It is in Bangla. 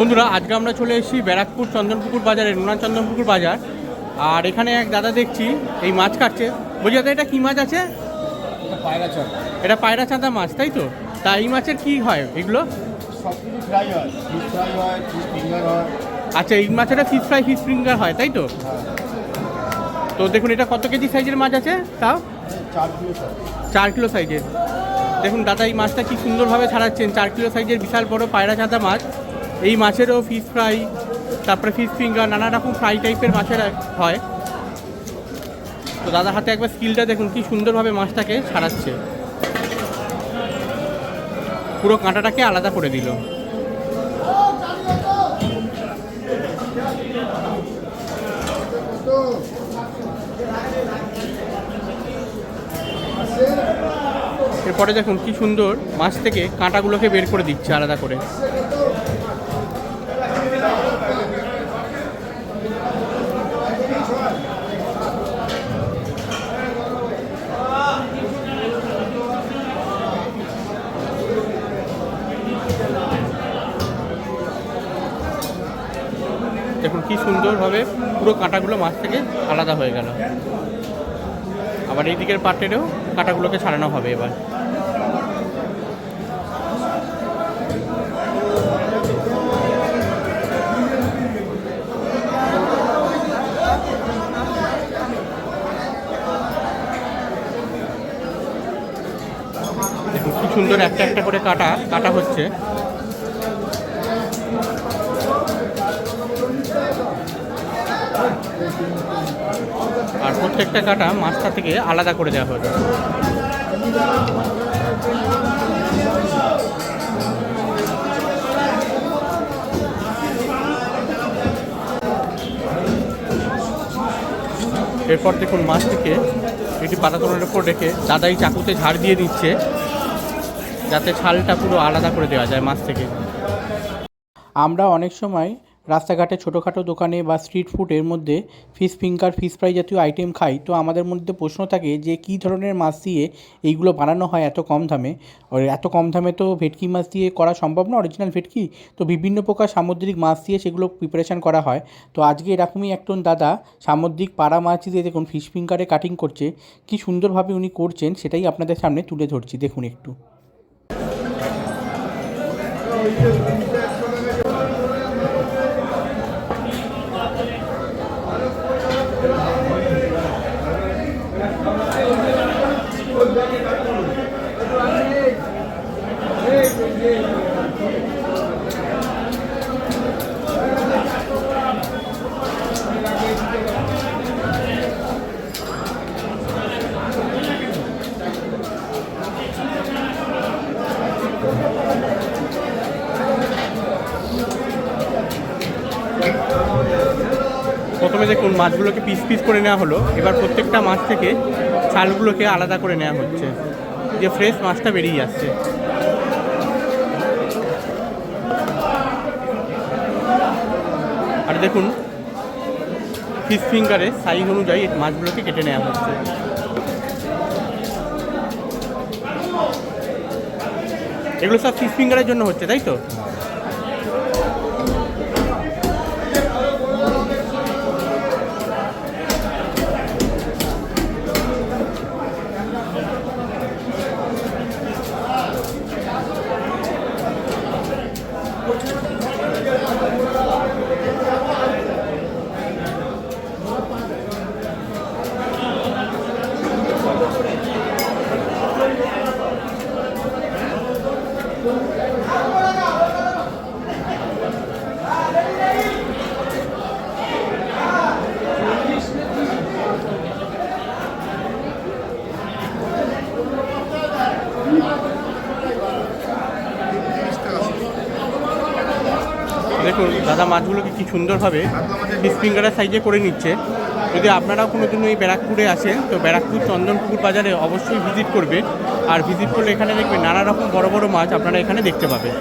বন্ধুরা আজকে আমরা চলে এসেছি ব্যারাকপুর চন্দনপুকুর বাজারে, নোনা চন্দনপুকুর বাজার। আর এখানে এক দাদা দেখছি এই মাছ কাটছে। বলছি দাদা এটা কী মাছ আছে? এটা পায়রা চাঁদা মাছ, তাই তো? তা এই মাছের কি হয় এগুলো? সব কিছু ফ্রাই হয়, ফিশ ফ্রাই হয়, ফিশ ফিঙ্গার হয়। আচ্ছা, এই মাছের ফিশ ফ্রাই, ফিশ ফিঙ্গার হয়, তাই তো? তো দেখুন এটা কত কেজি সাইজের মাছ আছে? তাও 4 কিলো সাইজের। দেখুন দাদা এই মাছটা কি সুন্দরভাবে ছাড়াচ্ছেন। 4 কিলো সাইজের বিশাল বড় পায়রা চাঁদা মাছ। এই মাছেরও ফিশ ফ্রাই, তারপরে ফিশ ফিঙ্গার, নানা রকম ফ্রাই টাইপের মাছের হয়। তো দাদার হাতে একবার স্কিলটা দেখুন, কি সুন্দরভাবে মাছটাকে ছাড়াচ্ছে। পুরো কাঁটাটাকে আলাদা করে দিল। এরপরে দেখুন কি সুন্দর মাছ থেকে কাঁটাগুলোকে বের করে দিচ্ছে আলাদা করে। দেখুন কি সুন্দরভাবে পুরো কাঁটাগুলো মাছ থেকে আলাদা হয়ে গেল। আবার এই দিকের পাটেরও কাঁটাগুলোকে ছাড়ানো হবে এবার। দেখুন কি সুন্দর একটা একটা করে কাটা হচ্ছে। আর প্রত্যেকটা কাটা মাছটা থেকে আলাদা করে দেওয়া হলো। এরপর দেখুন মাছ থেকে এটি পাতাতলের উপর রেখে দাদাই চাকুতে ঝাড় দিয়ে দিচ্ছে, যাতে ছালটা পুরো আলাদা করে দেওয়া যায় মাছ থেকে। আমরা অনেক সময় রাস্তাঘাটে ছোটোখাটো দোকানে বা স্ট্রিট ফুডের মধ্যে ফিশ ফিঙ্গার, ফিশ ফ্রাই জাতীয় আইটেম খাই। তো আমাদের মধ্যে প্রশ্ন থাকে যে কী ধরনের মাছ দিয়ে এইগুলো বানানো হয় এত কম দামে। আর এত কম দামে তো ভেটকি মাছ দিয়ে করা সম্ভব না, অরিজিনাল ভেটকি। তো বিভিন্ন প্রকার সামুদ্রিক মাছ দিয়ে সেগুলো প্রিপারেশান করা হয়। তো আজকে এরকমই একজন দাদা সামুদ্রিক পাড়া মাছ দিয়ে দেখুন ফিশ ফিঙ্গারে কাটিং করছে। কি সুন্দরভাবে উনি করছেন সেটাই আপনাদের সামনে তুলে ধরছি, দেখুন একটু। প্রথমে দেখুন মাছগুলোকে পিস পিস করে নেওয়া হলো। এবার প্রত্যেকটা মাছ থেকে ছালগুলোকে আলাদা করে নেওয়া হচ্ছে, যে ফ্রেশ মাছটা বেরিয়ে যাচ্ছে। আর দেখুন ফিশ ফিঙ্গারের সাইজ অনুযায়ী মাছগুলোকে কেটে নেওয়া হচ্ছে। এগুলো সব ফিশ ফিঙ্গারের জন্য হচ্ছে, তাই তো? দেখুন দাদা মাছগুলোকে কি সুন্দরভাবে ফিশ ফিঙ্গারের সাইজে করে নিচ্ছে। যদি আপনারাও কোনো দিন এই ব্যারাকপুরে আসেন তো ব্যারাকপুর চন্দনপুকুর বাজারে অবশ্যই ভিজিট করবে। আর ভিজিট করলে এখানে দেখবেন নানা রকম বড় বড় মাছ আপনারা এখানে দেখতে পাবেন।